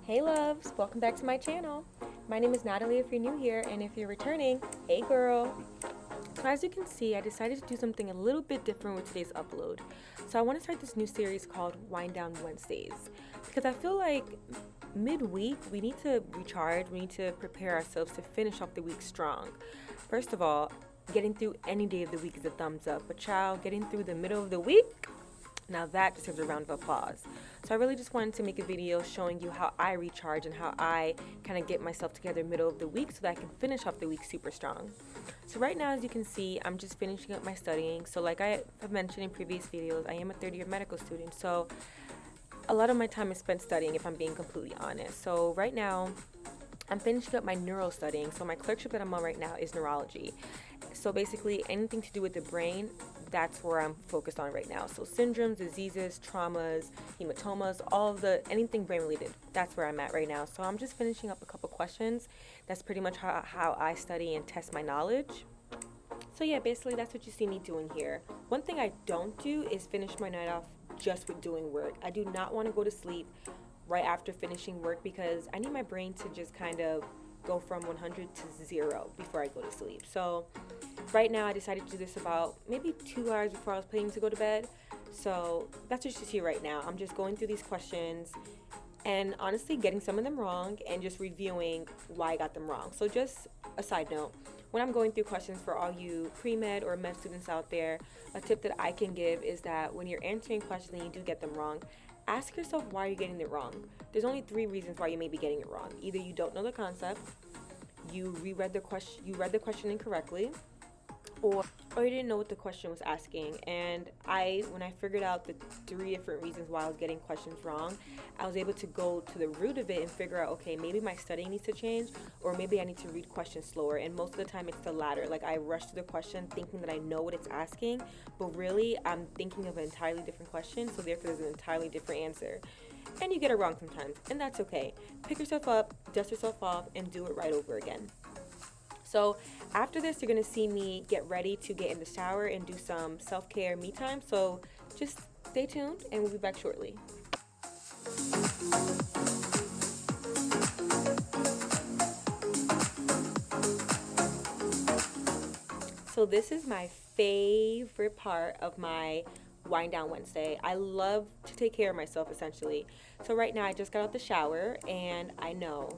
Hey loves, welcome back to my channel. My name is Natalie if you're new here, and if you're returning, hey girl. So as you can see, I decided to do something a little bit different with today's upload. So I want to start this new series called Wind Down Wednesdays, because I feel like midweek we need to recharge, we need to prepare ourselves to finish off the week strong. First of all, getting through any day of the week is a thumbs up, but child, getting through the middle of the week, now that deserves a round of applause. So I really just wanted to make a video showing you how I recharge and how I kind of get myself together middle of the week so that I can finish off the week super strong. So right now, as you can see, I'm just finishing up my studying. So like I have mentioned in previous videos, I am a third-year medical student. So a lot of my time is spent studying, if I'm being completely honest. So right now, I'm finishing up my neuro studying. So my clerkship that I'm on right now is neurology. So basically anything to do with the brain, that's where I'm focused on right now. So syndromes, diseases, traumas, hematomas, all of the anything brain related, that's where I'm at right now. So I'm just finishing up a couple questions. That's pretty much how I study and test my knowledge. So yeah, basically that's what you see me doing here. One thing I don't do is finish my night off just with doing work. I do not want to go to sleep right after finishing work because I need my brain to just kind of go from 100 to 0 before I go to sleep. So right now I decided to do this about maybe 2 hours before I was planning to go to bed. So that's what you see right now. I'm just going through these questions and honestly getting some of them wrong and just reviewing why I got them wrong. So just a side note, when I'm going through questions for all you pre-med or med students out there, a tip that I can give is that when you're answering questions and you do get them wrong, ask yourself why you're getting it wrong. There's only 3 reasons why you may be getting it wrong. Either you don't know the concept, you read the question incorrectly, or you didn't know what the question was asking. And when I figured out the 3 different reasons why I was getting questions wrong, I was able to go to the root of it and figure out, okay, maybe my studying needs to change, or maybe I need to read questions slower. And most of the time it's the latter. Like I rush to the question thinking that I know what it's asking, but really I'm thinking of an entirely different question, so therefore there's an entirely different answer. And you get it wrong sometimes, and that's okay. Pick yourself up, dust yourself off, and do it right over again. So after this, you're going to see me get ready to get in the shower and do some self-care me time. So just stay tuned and we'll be back shortly. So this is my favorite part of my Wind Down Wednesday. I love to take care of myself essentially. So right now I just got out the shower and I know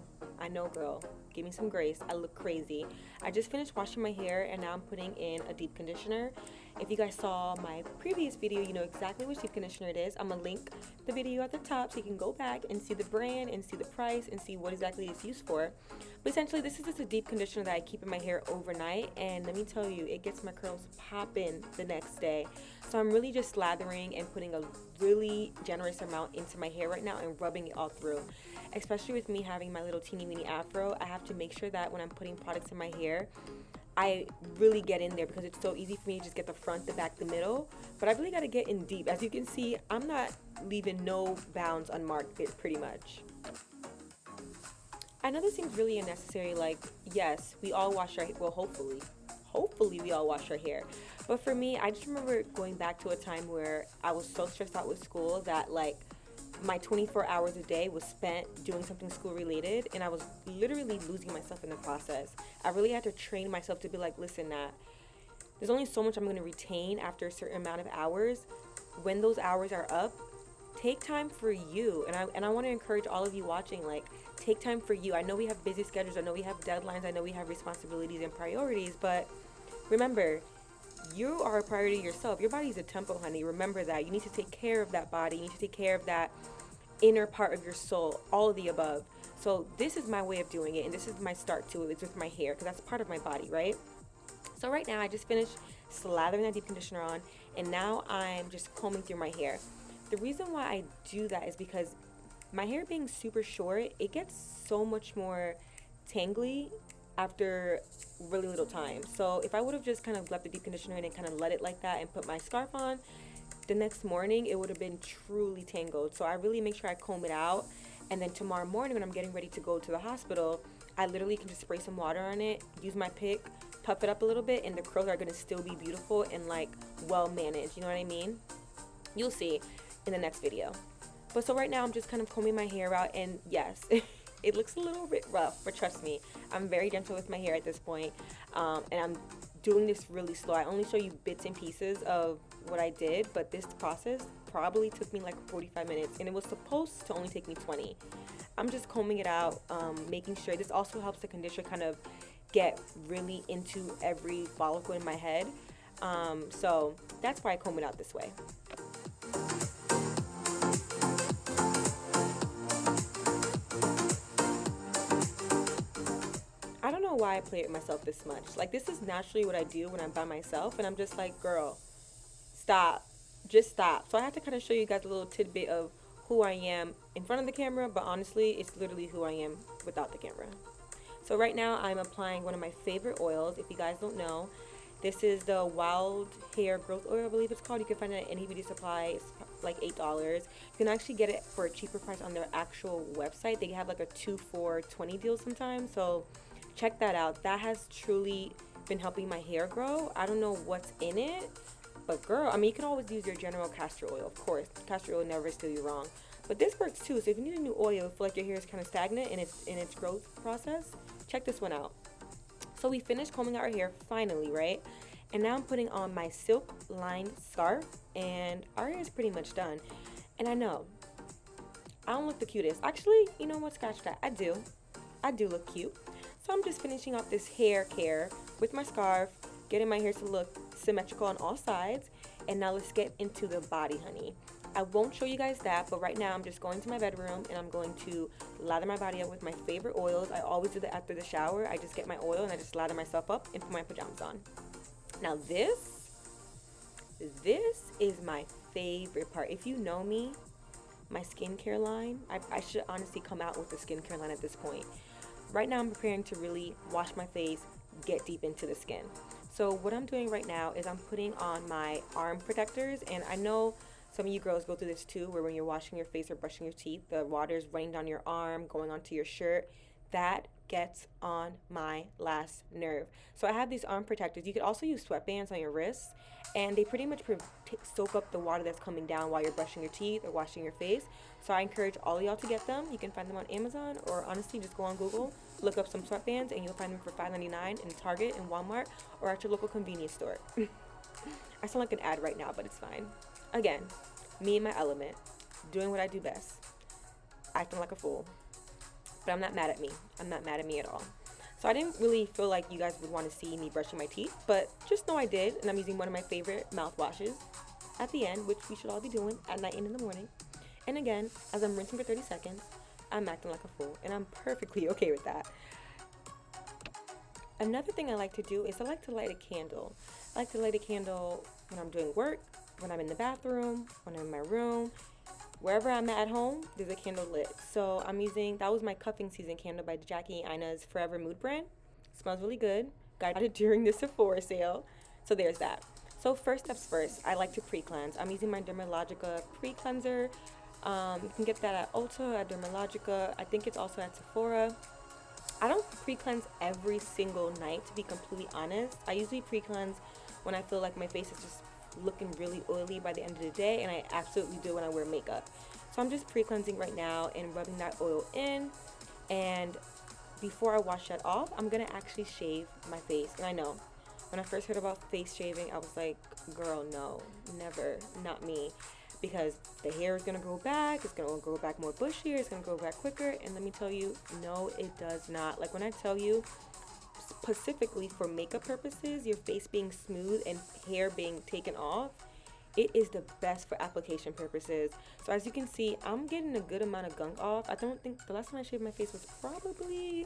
girl, give me some grace. I look crazy. I just finished washing my hair and now I'm putting in a deep conditioner. If you guys saw my previous video, you know exactly which deep conditioner it is. I'm gonna link the video at the top so you can go back and see the brand and see the price and see what exactly it's used for. But essentially this is just a deep conditioner that I keep in my hair overnight, and let me tell you, it gets my curls popping the next day. So I'm really just slathering and putting a really generous amount into my hair right now and rubbing it all through. Especially with me having my little teeny weeny afro, I have to make sure that when I'm putting products in my hair, I really get in there because it's so easy for me to just get the front, the back, the middle. But I really got to get in deep. As you can see, I'm not leaving no bounds unmarked pretty much. I know this seems really unnecessary. Like, yes, we all wash our hair. Well, hopefully we all wash our hair. But for me, I just remember going back to a time where I was so stressed out with school that like my 24 hours a day was spent doing something school related, and I was literally losing myself in the process. I really had to train myself to be like, listen, Nat, there's only so much I'm going to retain after a certain amount of hours. When those hours are up, take time for you. And I want to encourage all of you watching, like, take time for you. I know we have busy schedules, I know we have deadlines, I know we have responsibilities and priorities, but remember, you are a priority yourself. Your body's a temple, honey. Remember that. You need to take care of that body. You need to take care of that inner part of your soul, all of the above. So this is my way of doing it, and this is my start to it. It's with my hair, because that's part of my body, right? So right now, I just finished slathering that deep conditioner on, and now I'm just combing through my hair. The reason why I do that is because my hair being super short, it gets so much more tangly after really little time. So if I would have just kind of left the deep conditioner in and kind of let it like that and put my scarf on, the next morning it would have been truly tangled. So I really make sure I comb it out, and then tomorrow morning when I'm getting ready to go to the hospital, I literally can just spray some water on it, use my pick, puff it up a little bit, and the curls are going to still be beautiful and like well managed. You know what I mean? You'll see in the next video. But so right now I'm just kind of combing my hair out, and yes, it looks a little bit rough, but trust me, I'm very gentle with my hair at this point. And I'm doing this really slow. I only show you bits and pieces of what I did, but this process probably took me like 45 minutes, and it was supposed to only take me 20. I'm just combing it out, making sure. This also helps the conditioner kind of get really into every follicle in my head. So that's why I comb it out this way. I don't know why I play with myself this much. Like, this is naturally what I do when I'm by myself, and I'm just like, girl, stop. Just stop. So I have to kind of show you guys a little tidbit of who I am in front of the camera, but honestly, it's literally who I am without the camera. So right now, I'm applying one of my favorite oils. If you guys don't know, this is the Wild Hair Growth Oil, I believe it's called. You can find it at any beauty supply. It's like $8. You can actually get it for a cheaper price on their actual website. They have like a 2 for $20 deal sometimes. So check that out. That has truly been helping my hair grow. I don't know what's in it, but girl, I mean, you can always use your general castor oil, of course. Castor oil never steer you wrong. But this works too. So if you need a new oil, feel like your hair is kind of stagnant in its growth process, check this one out. So we finished combing out our hair finally, right? And now I'm putting on my silk lined scarf, and our hair is pretty much done. And I know I don't look the cutest. Actually, you know what? Scratch that. I do look cute. So I'm just finishing off this hair care with my scarf, getting my hair to look symmetrical on all sides. And now let's get into the body, honey. I won't show you guys that, but right now I'm just going to my bedroom and I'm going to lather my body up with my favorite oils. I always do that after the shower. I just get my oil and I just lather myself up and put my pajamas on. Now this is my favorite part. If you know me, my skincare line, I should honestly come out with a skincare line at this point. Right now I'm preparing to really wash my face, get deep into the skin. So what I'm doing right now is I'm putting on my arm protectors, and I know some of you girls go through this too, where when you're washing your face or brushing your teeth, the water is running down your arm, going onto your shirt. That gets on my last nerve. So I have these arm protectors. You could also use sweatbands on your wrists, and they pretty much soak up the water that's coming down while you're brushing your teeth or washing your face. So I encourage all of y'all to get them. You can find them on Amazon, or honestly just go on Google, look up some sweatbands, and you'll find them for $5.99 in Target and Walmart or at your local convenience store. I sound like an ad right now, but it's fine. Again, me in my element, doing what I do best, acting like a fool. But I'm not mad at me. I'm not mad at me at all. So I didn't really feel like you guys would want to see me brushing my teeth, but just know I did, and I'm using one of my favorite mouthwashes at the end, which we should all be doing at night and in the morning. And again, as I'm rinsing for 30 seconds, I'm acting like a fool, and I'm perfectly okay with that. Another thing I like to do is I like to light a candle. I like to light a candle when I'm doing work, when I'm in the bathroom, when I'm in my room. Wherever I'm at home, there's a candle lit. So I'm using, that was my cuffing season candle by Jackie Ina's Forever Mood brand. Smells really good. Got it during the Sephora sale. So there's that. So first steps first, I like to pre-cleanse. I'm using my Dermalogica pre-cleanser. You can get that at Ulta, at Dermalogica. I think it's also at Sephora. I don't pre-cleanse every single night, to be completely honest. I usually pre-cleanse when I feel like my face is just looking really oily by the end of the day, and I absolutely do when I wear makeup. So I'm just pre-cleansing right now and rubbing that oil in, and before I wash that off, I'm gonna actually shave my face. And I know when I first heard about face shaving, I was like, girl, no, never, not me, because the hair is gonna grow back, it's gonna grow back more bushier, it's gonna grow back quicker. And let me tell you, no, it does not. Like, when I tell you, specifically for makeup purposes, your face being smooth and hair being taken off, it is the best for application purposes. So as you can see, I'm getting a good amount of gunk off. I don't think the last time I shaved my face was probably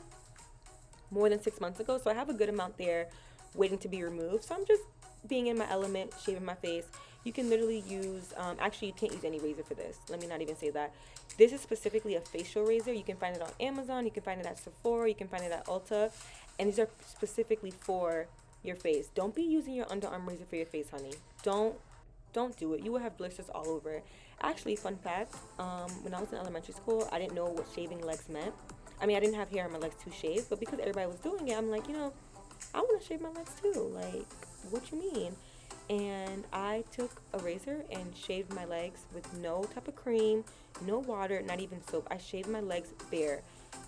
more than 6 months ago, so I have a good amount there waiting to be removed. So I'm just being in my element, shaving my face. You can literally use, actually you can't use any razor for this. Let me not even say that. This is specifically a facial razor. You can find it on Amazon, you can find it at Sephora, you can find it at Ulta. And these are specifically for your face. Don't be using your underarm razor for your face, honey. Don't do it. You will have blisters all over. Actually, fun fact, when I was in elementary school, I didn't know what shaving legs meant. I mean, I didn't have hair on my legs to shave, but because everybody was doing it, I'm like, you know, I want to shave my legs too. Like, what you mean? and I took a razor and shaved my legs with no type of cream, no water, not even soap. I shaved my legs bare.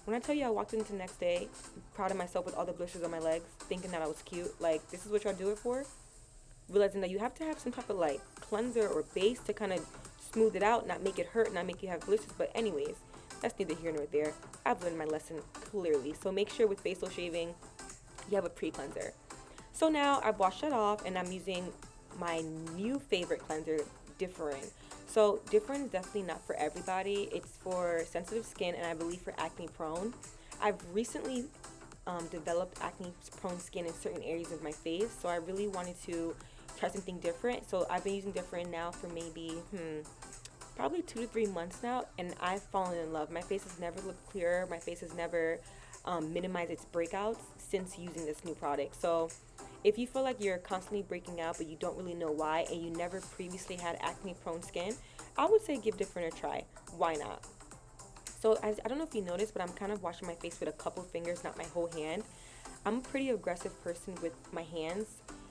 When I tell you I walked into the next day, proud of myself with all the blisters on my legs, thinking that I was cute, like, this is what y'all do it for? Realizing that you have to have some type of, like, cleanser or base to kind of smooth it out, not make it hurt, not make you have blisters. But anyways, that's neither here nor there. I've learned my lesson clearly. So make sure with facial shaving, you have a pre-cleanser. So now I've washed that off and I'm using my new favorite cleanser, Differin. So Differin is definitely not for everybody. It's for sensitive skin and I believe for acne prone. I've recently developed acne prone skin in certain areas of my face, so I really wanted to try something different. So I've been using Differin now for maybe probably 2 to 3 months now, and I've fallen in love. My face has never looked clearer. My face has never minimized its breakouts since using this new product. So if you feel like you're constantly breaking out but you don't really know why, and you never previously had acne prone skin, I would say give Differin a try. Why not? So I don't know if you noticed, but I'm kind of washing my face with a couple fingers, not my whole hand. I'm a pretty aggressive person with my hands.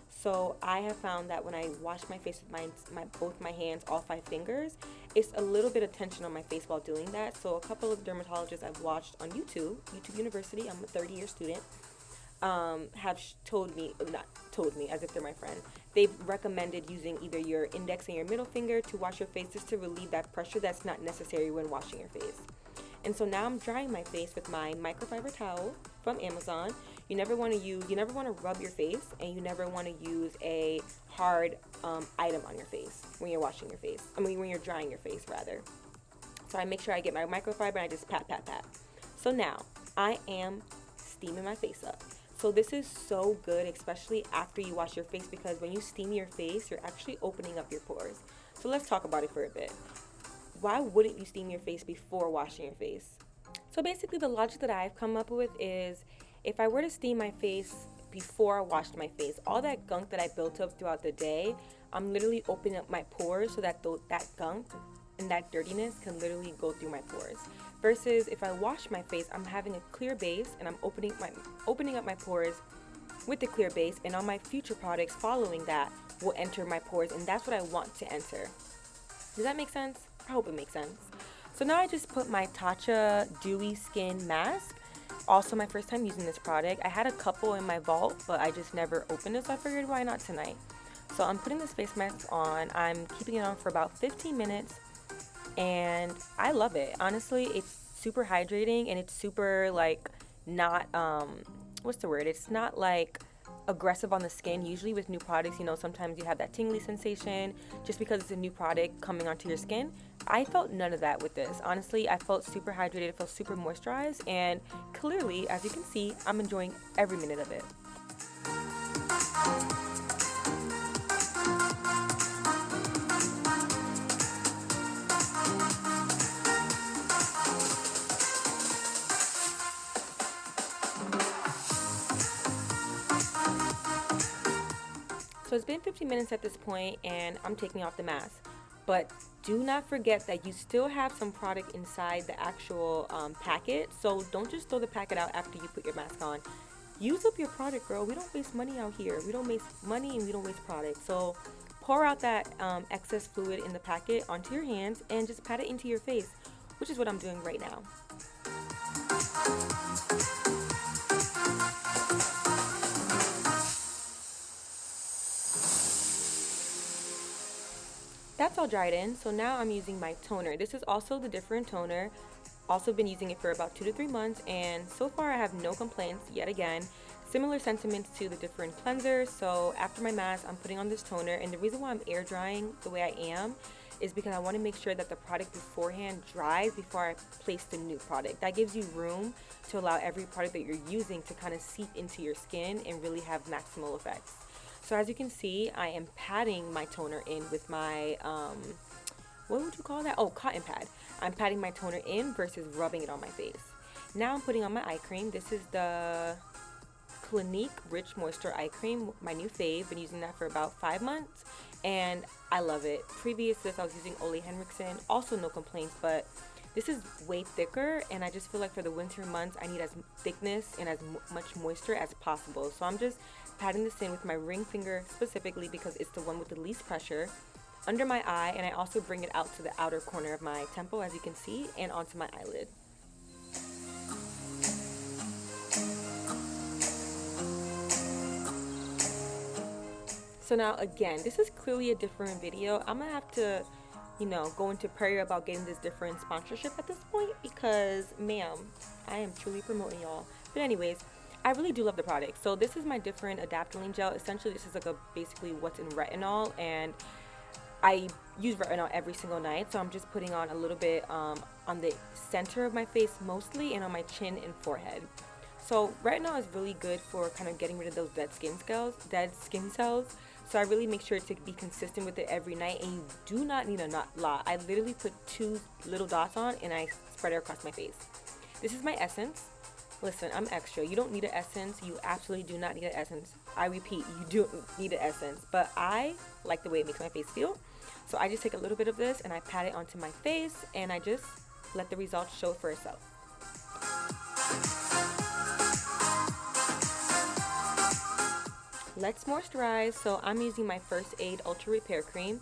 So I have found that when I wash my face with both my hands, all 5 fingers, it's a little bit of tension on my face while doing that. So a couple of dermatologists I've watched on YouTube University, I'm a 30-year student, have told me, not told me as if they're my friend, they've recommended using either your index and your middle finger to wash your face just to relieve that pressure that's not necessary when washing your face. And so now I'm drying my face with my microfiber towel from Amazon. You never want to rub your face, and you never want to use a hard item on your face when you're washing your face. When you're drying your face, rather. So I make sure I get my microfiber and I just pat, pat, pat. So now I am steaming my face up. So this is so good, especially after you wash your face, because when you steam your face, you're actually opening up your pores. So let's talk about it for a bit. Why wouldn't you steam your face before washing your face? So basically the logic that I've come up with is, if I were to steam my face before I washed my face, all that gunk that I built up throughout the day, I'm literally opening up my pores so that that gunk and that dirtiness can literally go through my pores. Versus if I wash my face, I'm having a clear base and I'm opening up my pores with the clear base, and all my future products following that will enter my pores, and that's what I want to enter. Does that make sense? I hope it makes sense. So now I just put my Tatcha Dewy Skin Mask. Also my first time using this product. I had a couple in my vault, but I just never opened it, so I figured why not tonight. So I'm putting this face mask on. I'm keeping it on for about 15 minutes, and I love it. Honestly, it's super hydrating, and it's super, like, not, what's the word? It's not, like, aggressive on the skin. Usually with new products, sometimes you have that tingly sensation just because it's a new product coming onto your skin. I felt none of that with this. Honestly, I felt super hydrated, I felt super moisturized, and clearly, as you can see, I'm enjoying every minute of it. So it's been 15 minutes at this point, and I'm taking off the mask. But do not forget that you still have some product inside the actual packet. So don't just throw the packet out after you put your mask on. Use up your product, girl. We don't waste money out here. We don't waste money and we don't waste product. So pour out that excess fluid in the packet onto your hands and just pat it into your face, which is what I'm doing right now. That's all dried in, so now I'm using my toner. This is also the Differin toner. Also been using it for about 2 to 3 months, and so far I have no complaints yet again. Similar sentiments to the Differin cleanser. So after my mask, I'm putting on this toner, and the reason why I'm air drying the way I am is because I want to make sure that the product beforehand dries before I place the new product. That gives you room to allow every product that you're using to kind of seep into your skin and really have maximal effects. So as you can see, I am patting my toner in with my, what would you call that? Oh, cotton pad. I'm patting my toner in versus rubbing it on my face. Now I'm putting on my eye cream. This is the Clinique Rich Moisture Eye Cream, my new fave. Been using that for about 5 months, and I love it. Previous to this, I was using Ole Henriksen. Also no complaints, but This is way thicker, and I just feel like for the winter months, I need as thickness and as much moisture as possible. So I'm just patting this in with my ring finger specifically because it's the one with the least pressure under my eye, and I also bring it out to the outer corner of my temple, as you can see, and onto my eyelid. So now again, this is clearly a different video. I'm gonna have to, go into prayer about getting this different sponsorship at this point because, ma'am, I am truly promoting y'all. But anyways, I really do love the product. So this is my different adaptoline gel. Essentially, this is like basically what's in retinol, and I use retinol every single night. So I'm just putting on a little bit on the center of my face mostly, and on my chin and forehead. So retinol is really good for kind of getting rid of those dead skin cells. So I really make sure to be consistent with it every night, and you do not need a lot. I literally put 2 little dots on and I spread it across my face. This is my essence. Listen, I'm extra. You don't need an essence. You absolutely do not need an essence. I repeat, you don't need an essence, but I like the way it makes my face feel. So I just take a little bit of this and I pat it onto my face, and I just let the results show for itself. Let's moisturize. So I'm using my First Aid Ultra Repair Cream.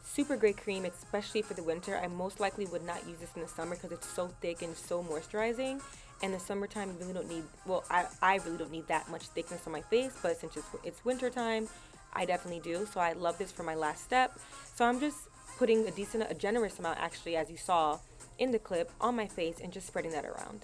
Super great cream, especially for the winter. I most likely would not use this in the summer because it's so thick and so moisturizing. In the summertime, you really don't need, I really don't need that much thickness on my face, but since it's winter time, I definitely do. So I love this for my last step. So I'm just putting a generous amount actually, as you saw in the clip, on my face and just spreading that around.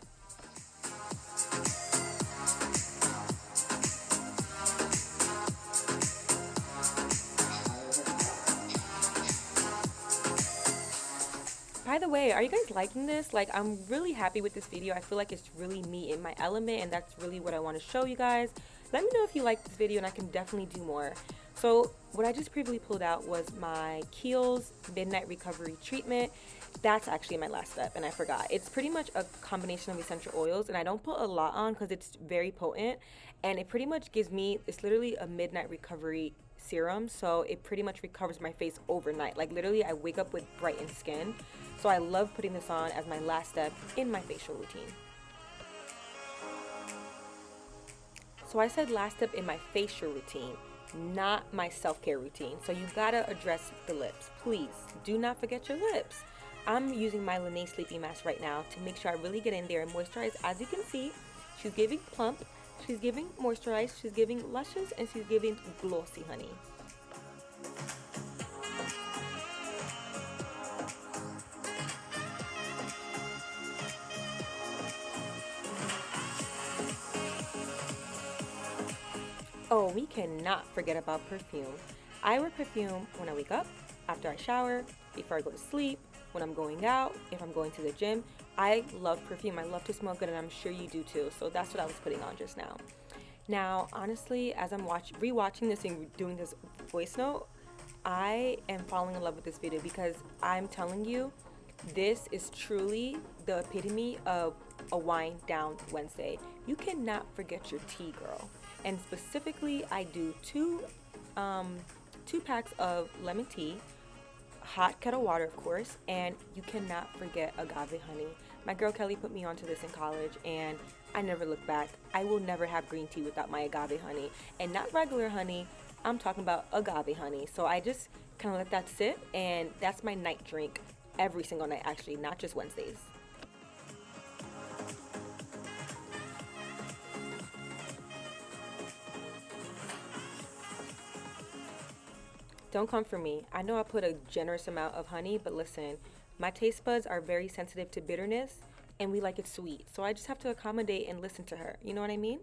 By the way, are you guys liking this? Like, I'm really happy with this video. I feel like it's really me in my element, and that's really what I want to show you guys. Let me know if you like this video, and I can definitely do more. So what I just previously pulled out was my Kiehl's Midnight Recovery Treatment. That's actually my last step, and I forgot. It's pretty much a combination of essential oils, and I don't put a lot on because it's very potent, and it pretty much gives me, it's literally a midnight recovery serum, so it pretty much recovers my face overnight. Like, literally, I wake up with brightened skin. So I love putting this on as my last step in my facial routine. So I said last step in my facial routine, not my self-care routine. So you gotta address the lips. Please do not forget your lips. I'm using my Laneige Sleepy Mask right now to make sure I really get in there and moisturize. As you can see, she's giving plump, she's giving moisturized, she's giving luscious, and she's giving glossy, honey. Oh, we cannot forget about perfume. I wear perfume when I wake up, after I shower, before I go to sleep, when I'm going out, if I'm going to the gym. I love perfume. I love to smell good, and I'm sure you do too. So that's what I was putting on just now. Now, honestly, as I'm rewatching this and doing this voice note, I am falling in love with this video because I'm telling you, this is truly the epitome of a wind down Wednesday. You cannot forget your tea, girl. And specifically, I do two packs of lemon tea, hot kettle water, of course, and you cannot forget agave honey. My girl Kelly put me onto this in college, and I never look back. I will never have green tea without my agave honey, and not regular honey. I'm talking about agave honey. So I just kind of let that sit, and that's my night drink every single night, actually, not just Wednesdays. Don't come for me. I know I put a generous amount of honey, but listen, my taste buds are very sensitive to bitterness, and we like it sweet. So I just have to accommodate and listen to her. You know what I mean?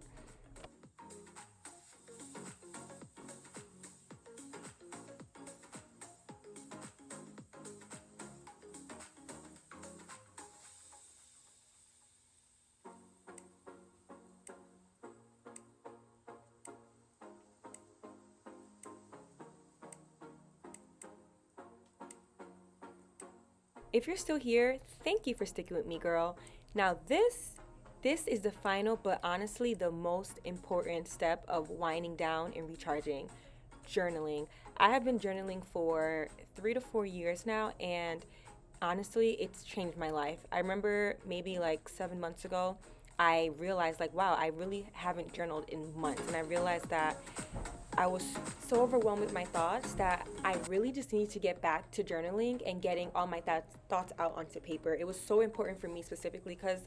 If you're still here, thank you for sticking with me, girl. Now this is the final, but honestly the most important step of winding down and recharging: journaling. I have been journaling for 3 to 4 years now, and honestly, it's changed my life. I remember maybe like 7 months ago, I realized like, wow, I really haven't journaled in months. And I realized that I was so overwhelmed with my thoughts that I really just need to get back to journaling and getting all my thoughts out onto paper. It was so important for me specifically because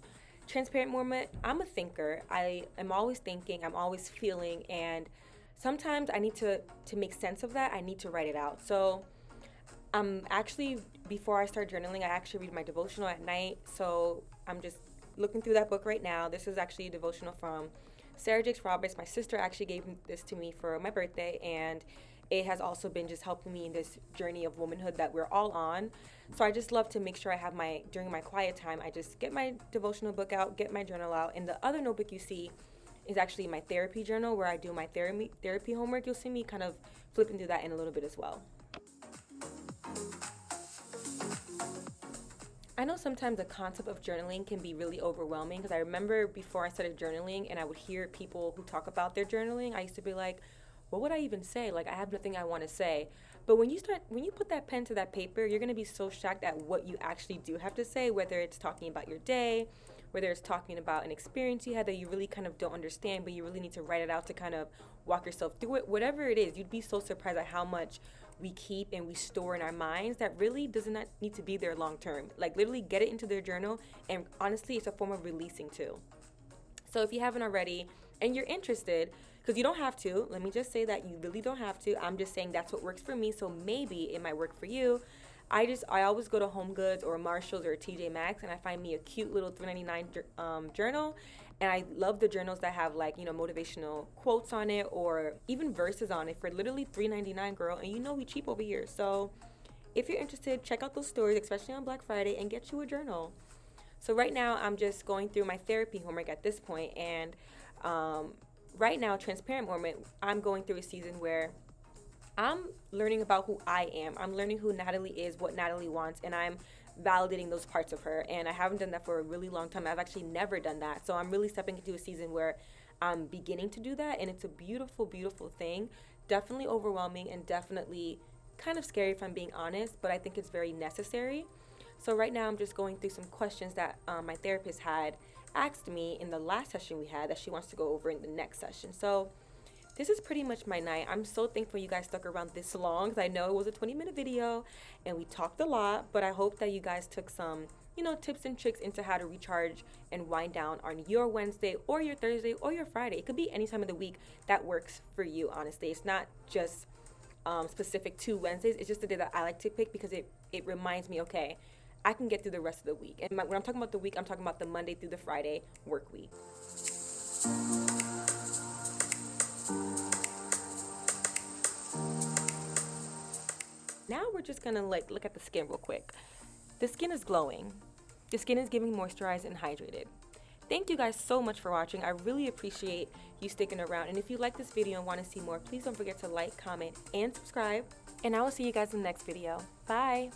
transparent moment, I'm a thinker. I am always thinking, I'm always feeling, and sometimes I need to make sense of that. I need to write it out. So actually, before I start journaling, I actually read my devotional at night. So I'm just looking through that book right now. This is actually a devotional from Sarah Jakes Roberts. My sister actually gave this to me for my birthday, and it has also been just helping me in this journey of womanhood that we're all on. So I just love to make sure I have during my quiet time, I just get my devotional book out, get my journal out. And the other notebook you see is actually my therapy journal where I do my therapy homework. You'll see me kind of flipping through that in a little bit as well. I know sometimes the concept of journaling can be really overwhelming because I remember before I started journaling and I would hear people who talk about their journaling, I used to be like, what would I even say? Like, I have nothing I want to say. But when you put that pen to that paper, you're going to be so shocked at what you actually do have to say, whether it's talking about your day, whether it's talking about an experience you had that you really kind of don't understand, but you really need to write it out to kind of walk yourself through it. Whatever it is, you'd be so surprised at how much we keep and we store in our minds that really does not need to be there long term. Like, literally get it into their journal, and honestly, it's a form of releasing too. So if you haven't already and you're interested, because you don't have to, let me just say that you really don't have to. I'm just saying that's what works for me, so maybe it might work for you. I always go to Home Goods or Marshalls or TJ Maxx, and I find me a cute little $3.99 journal. And I love the journals that have, like, you know, motivational quotes on it or even verses on it for literally $3.99, girl. And you know we cheap over here. So if you're interested, check out those stores, especially on Black Friday, and get you a journal. So right now I'm just going through my therapy homework at this point, and right now, transparent moment, I'm going through a season where I'm learning about who I am. I'm learning who Natalie is, what Natalie wants, and I'm validating those parts of her. And I haven't done that for a really long time. I've actually never done that. So I'm really stepping into a season where I'm beginning to do that, and it's a beautiful, beautiful thing. Definitely overwhelming and definitely kind of scary if I'm being honest, but I think it's very necessary. So right now I'm just going through some questions that my therapist had asked me in the last session we had that she wants to go over in the next session. So this is pretty much my night. I'm so thankful you guys stuck around this long because I know it was a 20-minute video and we talked a lot, but I hope that you guys took some, you know, tips and tricks into how to recharge and wind down on your Wednesday or your Thursday or your Friday. It could be any time of the week that works for you, honestly. It's not just specific to Wednesdays. It's just the day that I like to pick because it reminds me, okay, I can get through the rest of the week. And when I'm talking about the week, I'm talking about the Monday through the Friday work week. Now we're just gonna look at the skin real quick. The skin is glowing. The skin is giving moisturized and hydrated. Thank you guys so much for watching. I really appreciate you sticking around. And if you like this video and want to see more, please don't forget to like, comment, and subscribe. And I will see you guys in the next video. Bye.